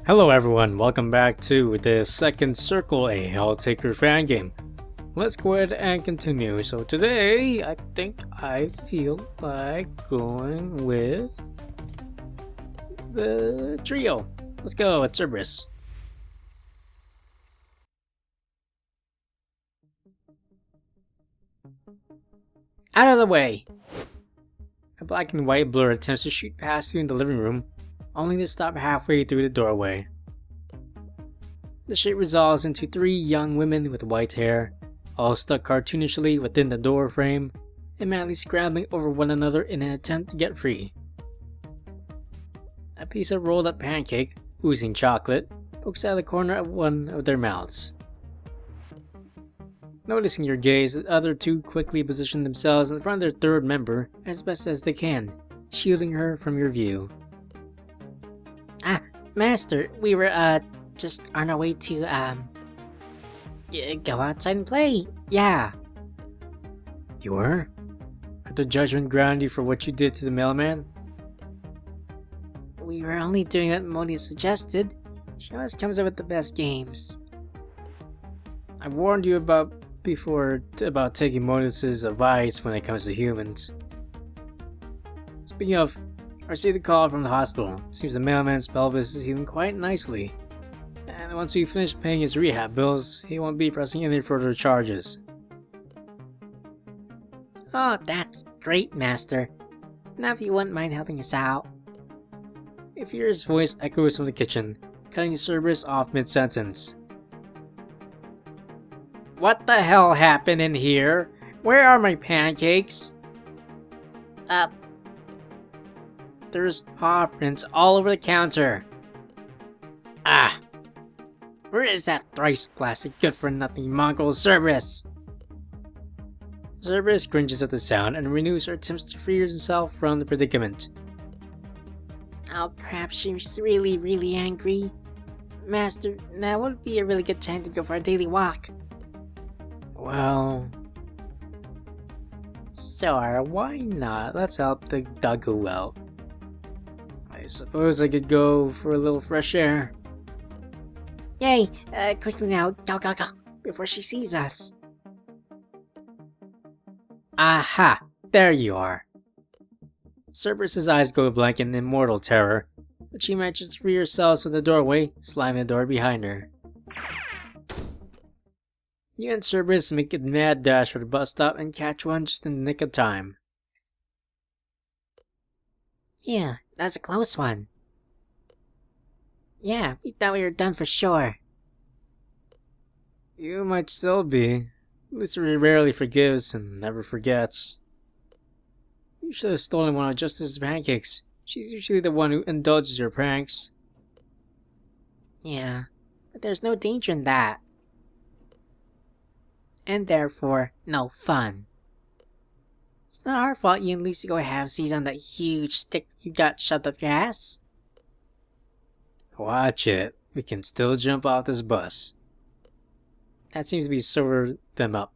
Hello everyone, welcome back to the second circle, a Helltaker fan game. Let's go ahead and continue. So today, I think I feel like going with the trio. Let's go with Cerberus. Out of the way! A black and white blur attempts to shoot past you in the living room, only to stop halfway through the doorway. The shape resolves into three young women with white hair, all stuck cartoonishly within the door frame, and madly scrambling over one another in an attempt to get free. A piece of rolled up pancake, oozing chocolate, pokes out of the corner of one of their mouths. Noticing your gaze, the other two quickly position themselves in front of their third member as best as they can, shielding her from your view. Master, we were, just on our way to, go outside and play. Yeah. You were? Had the judgment ground you for what you did to the mailman? We were only doing what Moni suggested. She always comes up with the best games. I warned you before about taking Modus's advice when it comes to humans. Speaking of, I received a call from the hospital. Seems the mailman's pelvis is healing quite nicely. And once we finish paying his rehab bills, he won't be pressing any further charges. Oh, that's great, Master. Now if you wouldn't mind helping us out. A furious voice echoes from the kitchen, cutting Cerberus off mid-sentence. What the hell happened in here? Where are my pancakes? There's paw prints all over the counter. Where is that thrice plastic good-for-nothing mongrel Cerberus? Cerberus cringes at the sound and renews her attempts to free himself from the predicament. Oh crap, she's really angry. Master, now would be a really good time to go for a daily walk. Well, sure, why not? Let's help the doggo out. I suppose I could go for a little fresh air. Yay! Quickly now, go, before she sees us. Aha! There you are! Cerberus's eyes go blank in immortal terror, but she manages to free herself from the doorway, slamming the door behind her. You and Cerberus make a mad dash for the bus stop and catch one just in the nick of time. Yeah, that's a close one. Yeah, we thought we were done for sure. You might still be. Lucifer rarely forgives and never forgets. You should have stolen one of Justice's pancakes. She's usually the one who indulges your pranks. Yeah, but there's no danger in that. And therefore, no fun. It's not our fault you and Lucy go halvesies on that huge stick you got shoved up your ass. Watch it. We can still jump off this bus. That seems to be sober them up.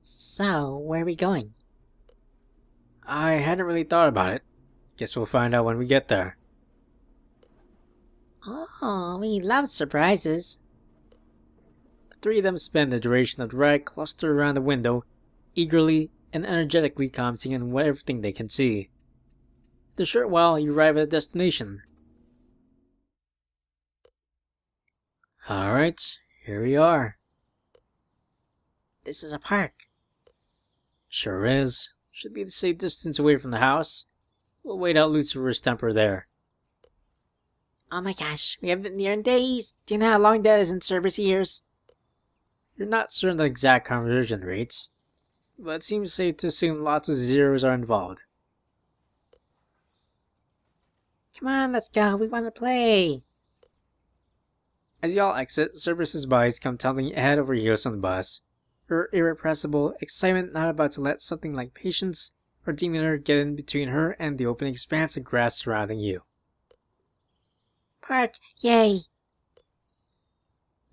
So, where are we going? I hadn't really thought about it. Guess we'll find out when we get there. Oh, we love surprises. The three of them spend the duration of the ride clustered around the window, eagerly and energetically commenting on everything they can see. The short while you arrive at the destination. Alright, here we are. This is a park. Sure is. Should be the safe distance away from the house. We'll wait out Lucifer's temper there. Oh my gosh, we haven't been here in days. Do you know how long that is in Cerberus years? You're not certain of the exact conversion rates, but it seems safe to assume lots of zeros are involved. Come on, let's go. We want to play. As y'all exit, Cerberus's bodies come tumbling head over heels on the bus. Her irrepressible excitement not about to let something like patience or demeanor get in between her and the open expanse of grass surrounding you. Park, yay!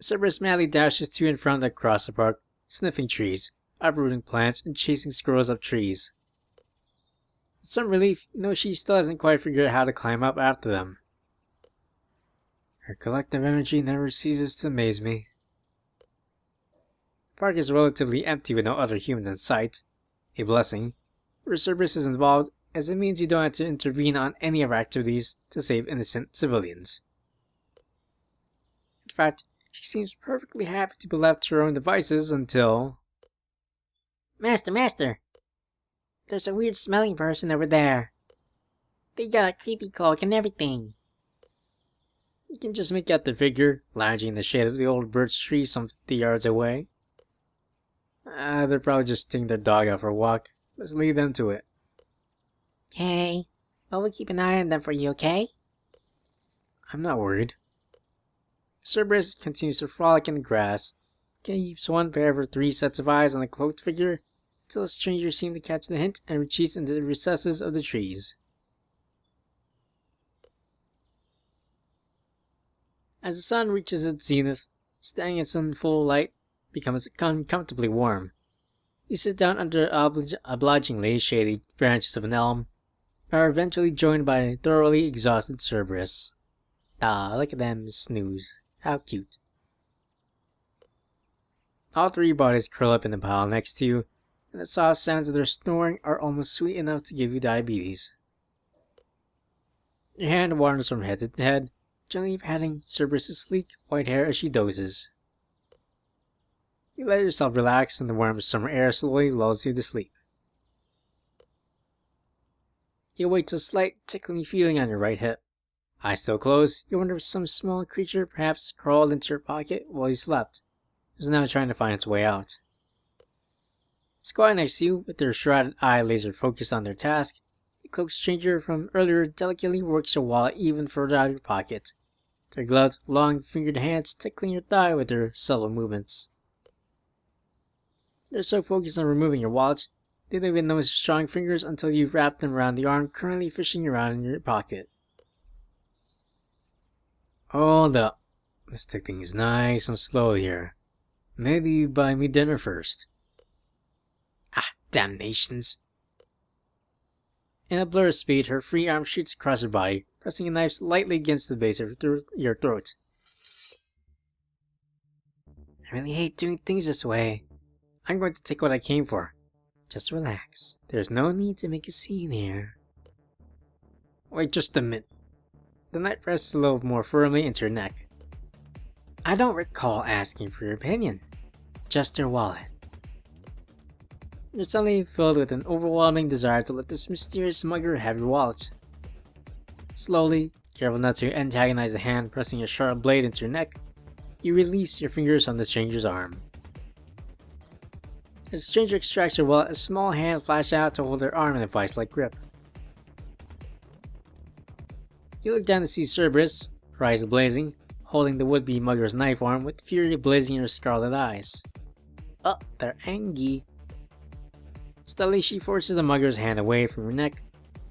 Cerberus madly dashes to and from across the park, sniffing trees, uprooting plants, and chasing squirrels up trees. With some relief, she still hasn't quite figured out how to climb up after them. Her collective energy never ceases to amaze me. The park is relatively empty with no other human in sight. A blessing. Where Cerberus is involved, as it means you don't have to intervene on any of our activities to save innocent civilians. In fact, she seems perfectly happy to be left to her own devices until... Master! There's a weird smelling person over there. They got a creepy cloak and everything. You can just make out the figure, lounging in the shade of the old birch tree some 50 yards away. They're probably just taking their dog out for a walk. Let's leave them to it. Okay. Well, we'll keep an eye on them for you, okay? I'm not worried. Cerberus continues to frolic in the grass, keeps one pair of her 3 sets of eyes on the cloaked figure, until a stranger seems to catch the hint and retreats into the recesses of the trees. As the sun reaches its zenith, standing in full light becomes uncomfortably warm. You sit down under obligingly shady branches of an elm, and are eventually joined by a thoroughly exhausted Cerberus. Ah, look at them snooze. How cute. All 3 bodies curl up in the pile next to you, and the soft sounds of their snoring are almost sweet enough to give you diabetes. Your hand wanders from head to head, gently patting Cerberus' sleek, white hair as she dozes. You let yourself relax, and the warm summer air slowly lulls you to sleep. You awake to a slight tickling feeling on your right hip. Eyes still closed, you wonder if some small creature perhaps crawled into your pocket while you slept, is now trying to find its way out. Squatting next to you, with their shrouded eye laser focused on their task, the cloaked stranger from earlier delicately works your wallet even further out of your pocket, their gloved, long-fingered hands tickling your thigh with their subtle movements. They're so focused on removing your wallet, they don't even notice your strong fingers until you've wrapped them around the arm currently fishing around in your pocket. Hold up. Let's take things nice and slow here. Maybe you buy me dinner first. Ah, damnations. In a blur of speed, her free arm shoots across her body, pressing a knife lightly against the base of your throat. I really hate doing things this way. I'm going to take what I came for. Just relax. There's no need to make a scene here. Wait just a minute. The knife presses a little more firmly into her neck. I don't recall asking for your opinion. Just your wallet. You're suddenly filled with an overwhelming desire to let this mysterious mugger have your wallet. Slowly, careful not to antagonize the hand pressing a sharp blade into your neck, you release your fingers on the stranger's arm. As the stranger extracts your wallet, a small hand flashes out to hold her arm in a vice-like grip. You look down to see Cerberus, her eyes blazing, holding the would-be mugger's knife arm with fury blazing in her scarlet eyes. Oh, they're angry. Steadily, she forces the mugger's hand away from her neck,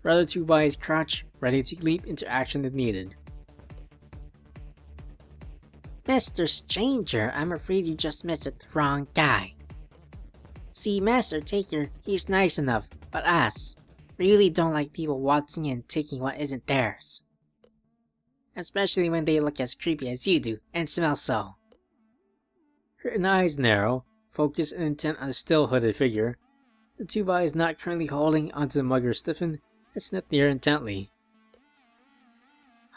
rather to by his crotch, ready to leap into action if needed. Mr. Stranger, I'm afraid you just messed with the wrong guy. See, Master Taker, he's nice enough, but us really don't like people waltzing in and taking what isn't theirs. Especially when they look as creepy as you do, and smell so. Her eyes narrow, focused and intent on the still hooded figure. The 2 bodies not currently holding onto the mugger stiffen and sniff the air intently.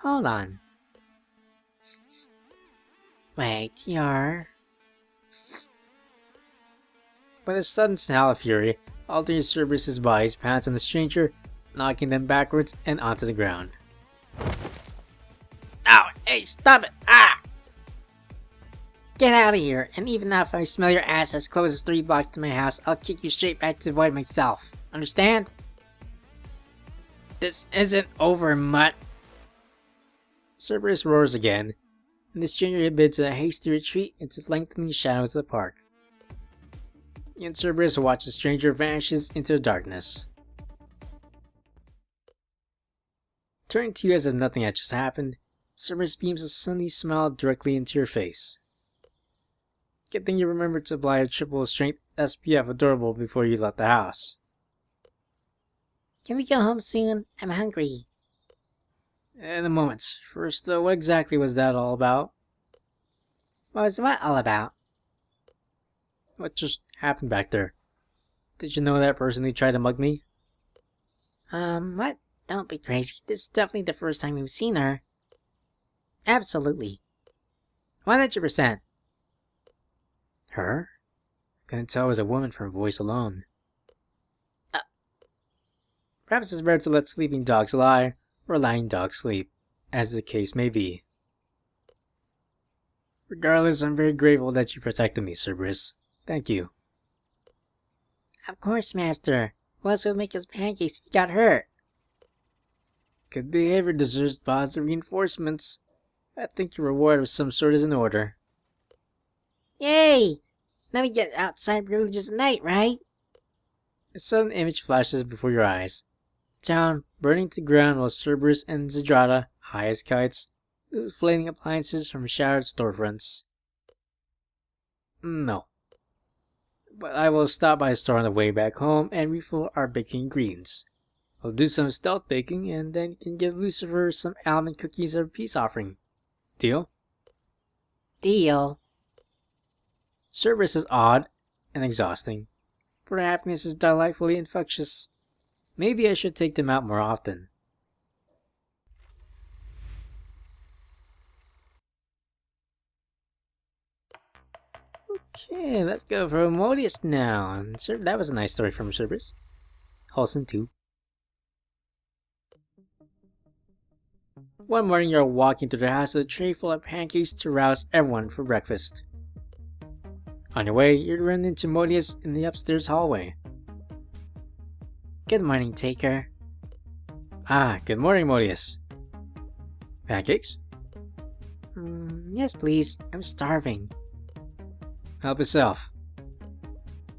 Hold on. Wait, you're... With a sudden snarl of fury, all 3 of Cerberus' bodies pounce on the stranger, knocking them backwards and onto the ground. Ow! Hey, stop it! Ah! Get out of here, and even if I smell your ass as close as 3 blocks to my house, I'll kick you straight back to the void myself. Understand? This isn't over, mutt! Cerberus roars again, and the stranger bids a hasty retreat into the lengthening shadows of the park. You and Cerberus watch the stranger vanishes into the darkness. Turning to you as if nothing had just happened, Cerberus beams a sunny smile directly into your face. Good thing you remembered to apply a triple strength SPF adorable before you left the house. Can we go home soon? I'm hungry. In a moment. First, what exactly was that all about? What was what all about? What just happened back there? Did you know that person who tried to mug me? What? Don't be crazy. This is definitely the first time we've seen her. Absolutely. 100%. Her? Couldn't tell it was a woman from her voice alone. Perhaps it's better to let sleeping dogs lie, or lying dogs sleep, as the case may be. Regardless, I'm very grateful that you protected me, Cerberus. Thank you. Of course, Master. Who else would make us pancakes if we got hurt? Good behavior deserves positive reinforcements. I think your reward of some sort is in order. Yay! Now we get outside privileges at night, right? A sudden image flashes before your eyes. Town burning to ground while Cerberus and Zedrata, high as kites, loot flaming appliances from shattered storefronts. No. But I will stop by a store on the way back home and refill our baking ingredients. I'll do some stealth baking and then can give Lucifer some almond cookies as a peace offering. Deal? Deal. Cerberus is odd and exhausting, but her happiness is delightfully infectious. Maybe I should take them out more often. Okay, let's go for Modius now. That was a nice story from Cerberus. Wholesome too. One morning you're walking through the house with a tray full of pancakes to rouse everyone for breakfast. On your way, you run into Modius in the upstairs hallway. Good morning, Taker. Ah, good morning, Modius. Pancakes? Yes, please. I'm starving. Help yourself.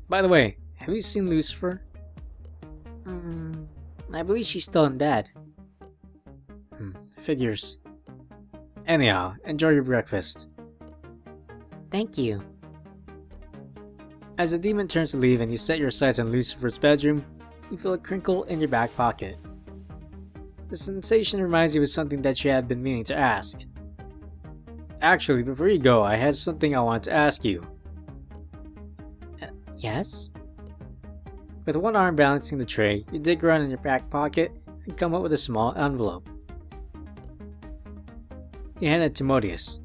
By the way, have you seen Lucifer? I believe she's still in bed. Figures. Anyhow, enjoy your breakfast. Thank you. As the demon turns to leave and you set your sights on Lucifer's bedroom, you feel a crinkle in your back pocket. The sensation reminds you of something that you had been meaning to ask. Actually, before you go, I had something I want to ask you. Yes? With one arm balancing the tray, you dig around in your back pocket and come up with a small envelope. You hand it to Modius.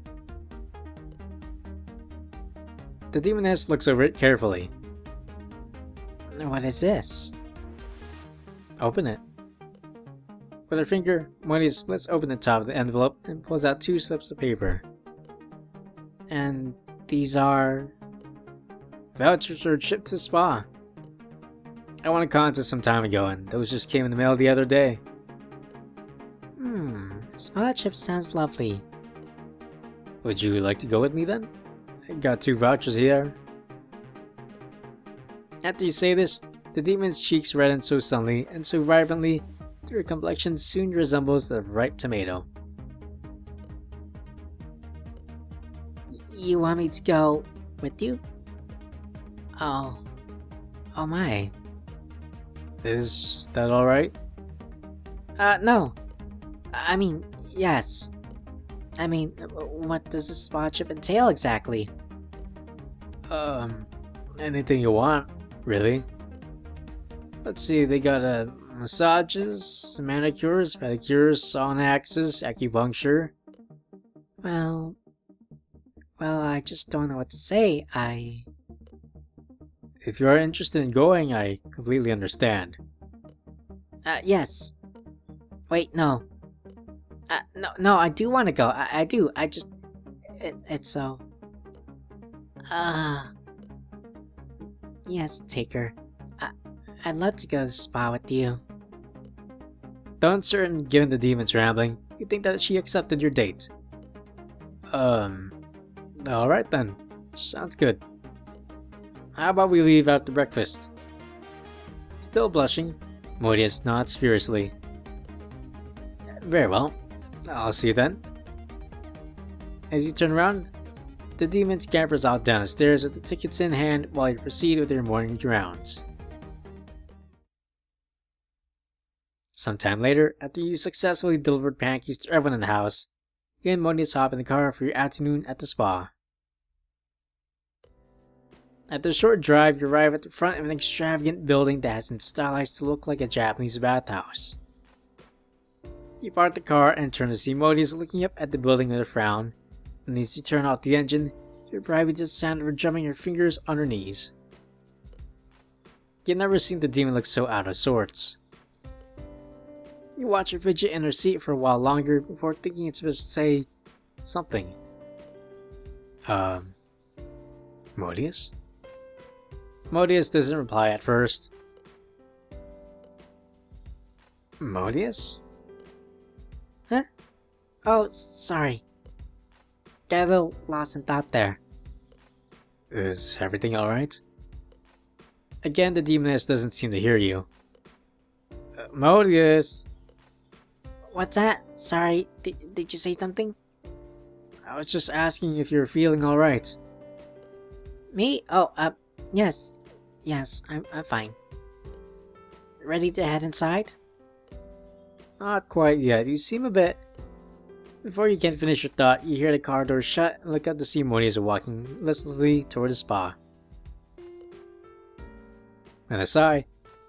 The demoness looks over it carefully. What is this? Open it. With her finger, Modius splits open the top of the envelope and pulls out 2 slips of paper. And these are... Vouchers for a trip to the spa. I won a contest some time ago and those just came in the mail the other day. Spa trip sounds lovely. Would you like to go with me then? I got 2 vouchers here. After you say this, the demon's cheeks redden so suddenly and so vibrantly that her complexion soon resembles the ripe tomato. You want me to go with you? Oh my. Is that alright? No. I mean, yes. I mean, what does this spa trip entail exactly? Anything you want, really. Let's see, they got massages, manicures, pedicures, sauna axes, acupuncture. Well, I just don't know what to say. If you are interested in going, I completely understand. Yes. Wait, no. No, I do want to go. I do. I just... It's so... Yes, Taker. I'd love to go to the spa with you. Though uncertain, given the demon's rambling, you think that she accepted your date. Alright then. Sounds good. How about we leave after breakfast? Still blushing, Modius nods furiously. Very well. I'll see you then. As you turn around, the demon scampers out down the stairs with the tickets in hand while you proceed with your morning rounds. Sometime later, after you successfully delivered pancakes to everyone in the house, you and Monius hop in the car for your afternoon at the spa. After a short drive, you arrive at the front of an extravagant building that has been stylized to look like a Japanese bathhouse. You park the car and turn to see Monius looking up at the building with a frown, and as you turn off the engine, you're bribed with the sound of her drumming your fingers on her knees. You've never seen the demon look so out of sorts. You watch her fidget in her seat for a while longer before thinking it's supposed to say something. Modius? Modius doesn't reply at first. Modius? Huh? Oh, sorry. Got a little lost in thought there. Is everything alright? Again, the demoness doesn't seem to hear you. Modius! What's that? Sorry, did you say something? I was just asking if you're feeling alright. Me? Oh, yes. Yes, I'm fine. Ready to head inside? Not quite yet. You seem a bit... Before you can finish your thought, you hear the car door shut and look up to see Monius walking listlessly toward the spa. With a sigh,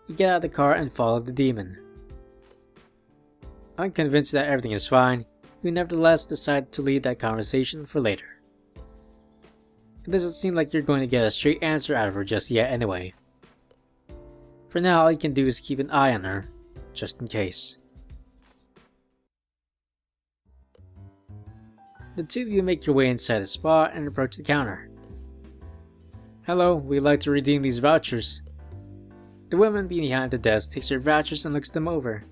you get out of the car and follow the demon. Unconvinced that everything is fine, you nevertheless decide to leave that conversation for later. It doesn't seem like you're going to get a straight answer out of her just yet anyway. For now, all you can do is keep an eye on her, just in case. The two of you make your way inside the spa and approach the counter. Hello, we'd like to redeem these vouchers. The woman behind the desk takes your vouchers and looks them over.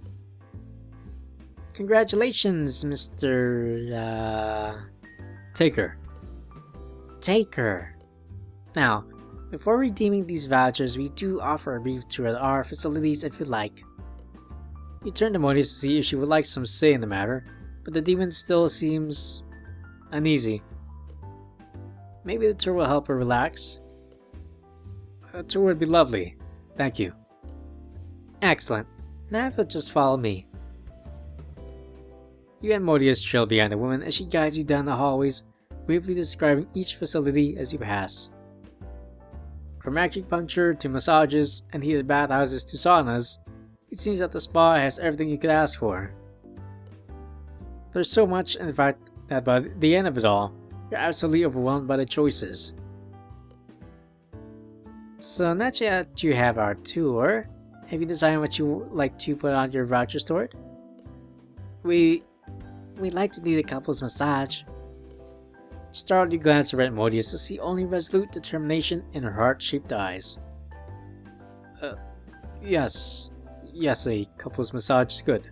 Congratulations, Mr. Taker. Taker. Now, before redeeming these vouchers, we do offer a brief tour of our facilities if you'd like. You turn to Monius to see if she would like some say in the matter, but the demon still seems uneasy. Maybe the tour will help her relax. A tour would be lovely. Thank you. Excellent. Now if you'll just follow me. You and Modius trail behind the woman as she guides you down the hallways, briefly describing each facility as you pass. From acupuncture to massages and heated bathhouses to saunas, it seems that the spa has everything you could ask for. There's so much, in fact, that by the end of it all, you're absolutely overwhelmed by the choices. So now that you have our tour, have you decided what you would like to put on your vouchers toward? We'd like to do the couple's massage. Startled, you glance over at Modius to see only resolute determination in her heart-shaped eyes. Yes, a couple's massage is good.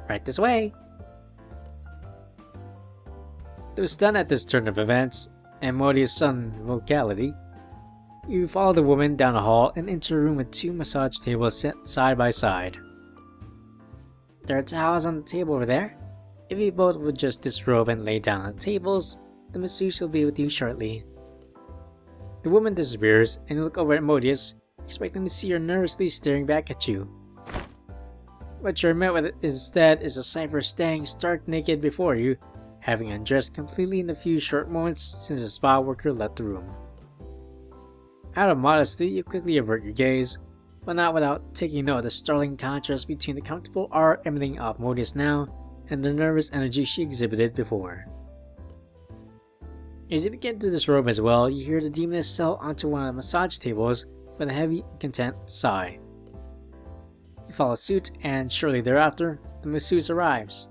Right this way. Though stunned at this turn of events, and Modius' sudden vocality, you follow the woman down a hall and into a room with two massage tables set side by side. There are towels on the table over there. If you both would just disrobe and lay down on the tables, the masseuse will be with you shortly. The woman disappears, and you look over at Modius, expecting to see her nervously staring back at you. What you're met with instead is a cipher standing stark naked before you, having undressed completely in the few short moments since the spa worker left the room. Out of modesty, you quickly avert your gaze, but not without taking note of the startling contrast between the comfortable aura emanating off Modius now and the nervous energy she exhibited before. As you begin to disrobe as well, you hear the demoness settle onto one of the massage tables with a heavy, content sigh. You follow suit, and shortly thereafter, the masseuse arrives.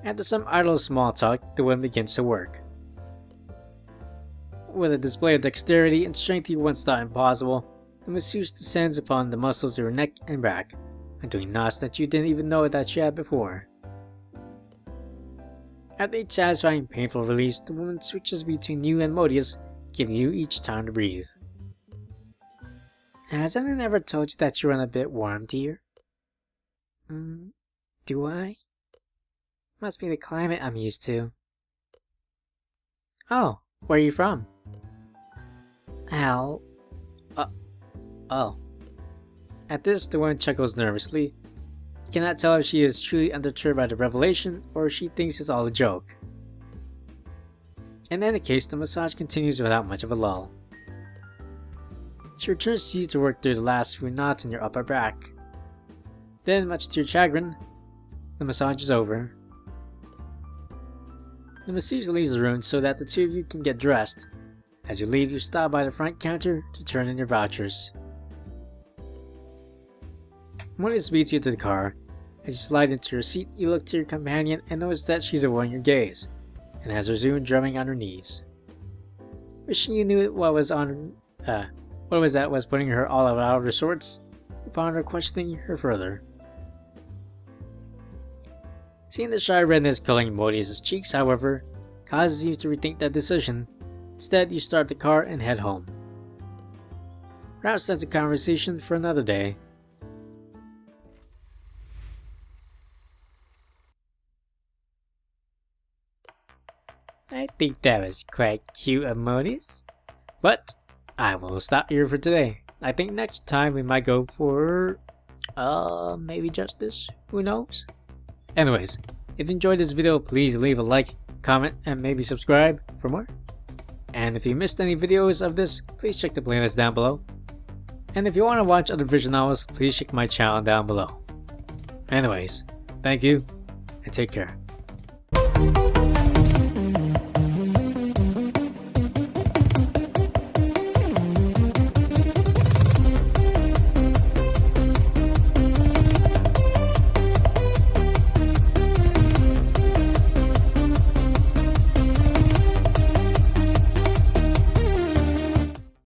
After some idle small talk, the woman begins to work. With a display of dexterity and strength you once thought impossible, the masseuse descends upon the muscles of your neck and back, and doing knots that you didn't even know that you had before. After each satisfying painful release, the woman switches between you and Modius, giving you each time to breathe. Has anyone ever told you that you run a bit warm, dear? Do I? Must be the climate I'm used to. Oh, where are you from? Hell. Oh. At this, the woman chuckles nervously. You cannot tell if she is truly undeterred by the revelation or if she thinks it's all a joke. In any case, the massage continues without much of a lull. She returns to you to work through the last few knots in your upper back. Then, much to your chagrin, the massage is over. The masseuse leaves the room so that the two of you can get dressed. As you leave, you stop by the front counter to turn in your vouchers. Moniz beats you to the car. As you slide into your seat, you look to your companion and notice that she's avoiding your gaze, and has resumed drumming on her knees. Wishing you knew what was that was putting her all out of her sorts, you ponder questioning her further. Seeing the shy redness coloring Moniz' cheeks, however, causes you to rethink that decision. Instead, you start the car and head home. Perhaps that's a conversation for another day. I think that was quite cute of Moniz. But I will stop here for today. I think next time we might go for maybe justice. Who knows? Anyways, if you enjoyed this video, please leave a like, comment, and maybe subscribe for more. And if you missed any videos of this, please check the playlist down below. And if you want to watch other visual novels, please check my channel down below. Anyways, thank you, and take care.